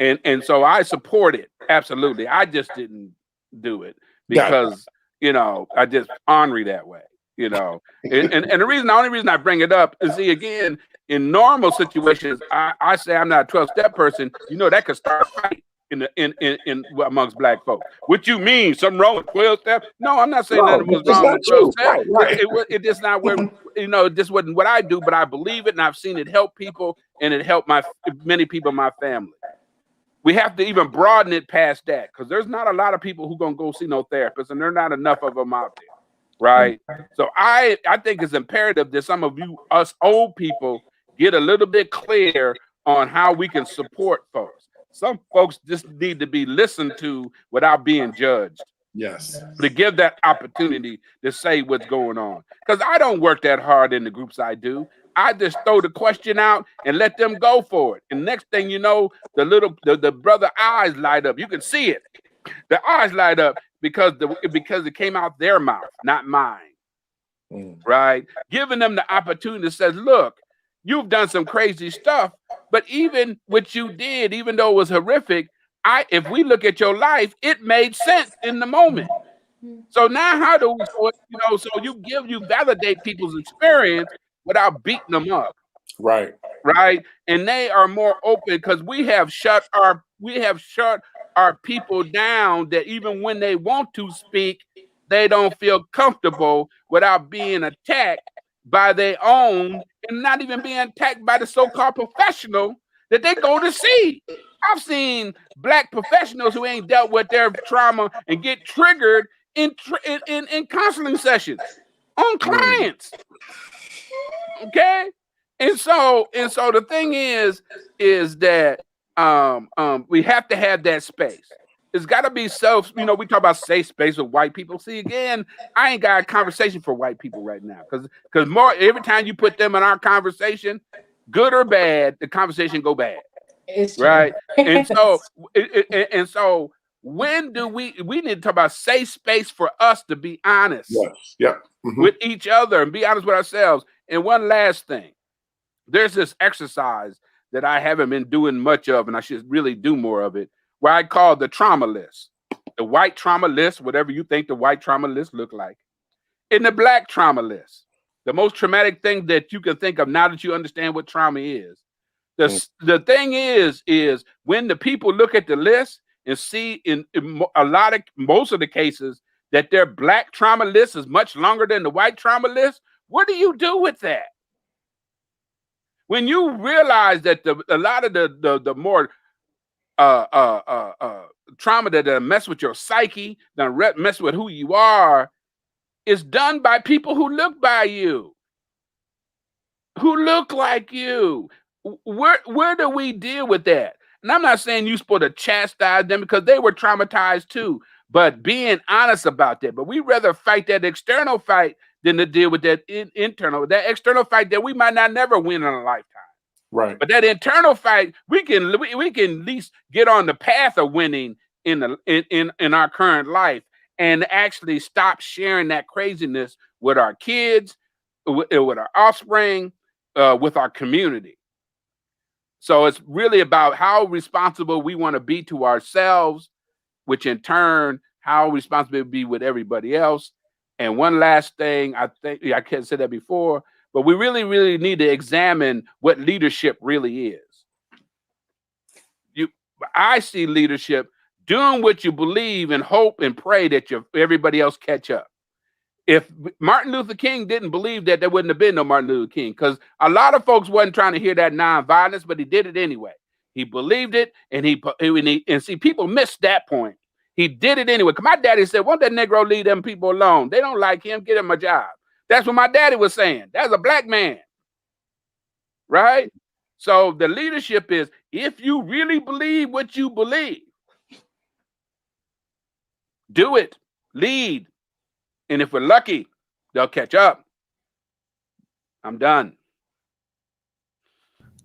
And so I support it. Absolutely. I just didn't do it because, I just ornery that way. And the only reason I bring it up is, see, again, in normal situations, I say I'm not a 12-step person. That could start a fight in amongst black folks. What you mean? Something wrong with 12-step? No, I'm not saying that was wrong with 12-step. Right. It just not where this wasn't what I do, but I believe it, and I've seen it help people, and it helped many people in my family. We have to even broaden it past that, because there's not a lot of people who gonna go see no therapist, and there are not enough of them out there. Right. So I think it's imperative that some of you, us old people, get a little bit clear on how we can support folks. Some folks just need to be listened to without being judged. Yes. To give that opportunity to say what's going on. Because I don't work that hard in the groups I do. I just throw the question out and let them go for it. And next thing you know, the brother eyes light up. You can see it. The eyes light up because it came out their mouth, not mine. Right? Giving them the opportunity to say, look, you've done some crazy stuff, but even what you did, even though it was horrific, if we look at your life, it made sense in the moment. So now how do we, so you validate people's experience without beating them up. Right. Right. And they are more open because we have shut our people down, that even when they want to speak, they don't feel comfortable without being attacked by their own, and not even being attacked by the so-called professional that they go to see. I've seen black professionals who ain't dealt with their trauma and get triggered in counseling sessions on clients. Okay. And so the thing is that we have to have that space. It's got to be self. You know, we talk about safe space with white people. See, again, I ain't got a conversation for white people right now because more every time you put them in our conversation, good or bad, the conversation go bad, It's true. right? And so, and so, when do we need to talk about safe space for us to be honest Yes. Yep. Mm-hmm. with each other and be honest with ourselves? And one last thing, there's this exercise that I haven't been doing much of, and I should really do more of it, where I call the trauma list. The white trauma list, whatever you think the white trauma list look like. In the black trauma list, the most traumatic thing that you can think of now that you understand what trauma is. The thing is when the people look at the list and see in most of the cases that their black trauma list is much longer than the white trauma list, what do you do with that? When you realize that a lot of the more trauma that mess with your psyche, that mess with who you are, is done by people who look by you, who look like you. Where do we deal with that? And I'm not saying you're supposed to chastise them because they were traumatized too, but being honest about that. But we rather fight that external fight than to deal with that internal, that external fight that we might not never win in a lifetime. Right. But that internal fight, we can at least get on the path of winning in our current life and actually stop sharing that craziness with our kids, with our offspring, with our community. So it's really about how responsible we want to be to ourselves, which in turn, how responsible we be with everybody else. And one last thing, I think I can't say that before, but we really, really need to examine what leadership really is. I see leadership doing what you believe and hope and pray that everybody else catch up. If Martin Luther King didn't believe that, there wouldn't have been no Martin Luther King, because a lot of folks wasn't trying to hear that nonviolence, but he did it anyway. He believed it, and see, people missed that point. He did it anyway. My daddy said, "Won't that Negro leave them people alone? They don't like him. Get him a job." That's what my daddy was saying. That's a black man, right? So the leadership is, if you really believe what you believe, do it, lead. And if we're lucky, they'll catch up. I'm done.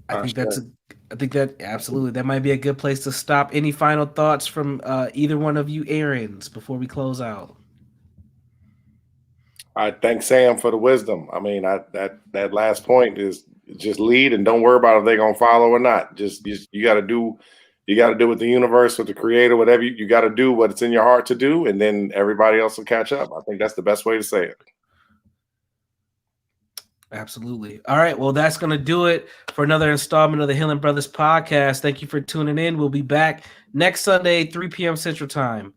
I think that absolutely, that might be a good place to stop. Any final thoughts from either one of you Aarons before we close out? I thank Sam for the wisdom. I mean, that last point is just lead and don't worry about if they're gonna follow or not. Just you got to do with the universe, with the creator, whatever you got to do what it's in your heart to do, and then everybody else will catch up. I think that's the best way to say it. Absolutely. All right. Well, that's going to do it for another installment of the Healing Brothers podcast. Thank you for tuning in. We'll be back next Sunday, 3 p.m. Central Time.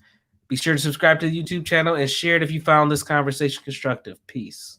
Be sure to subscribe to the YouTube channel and share it if you found this conversation constructive. Peace.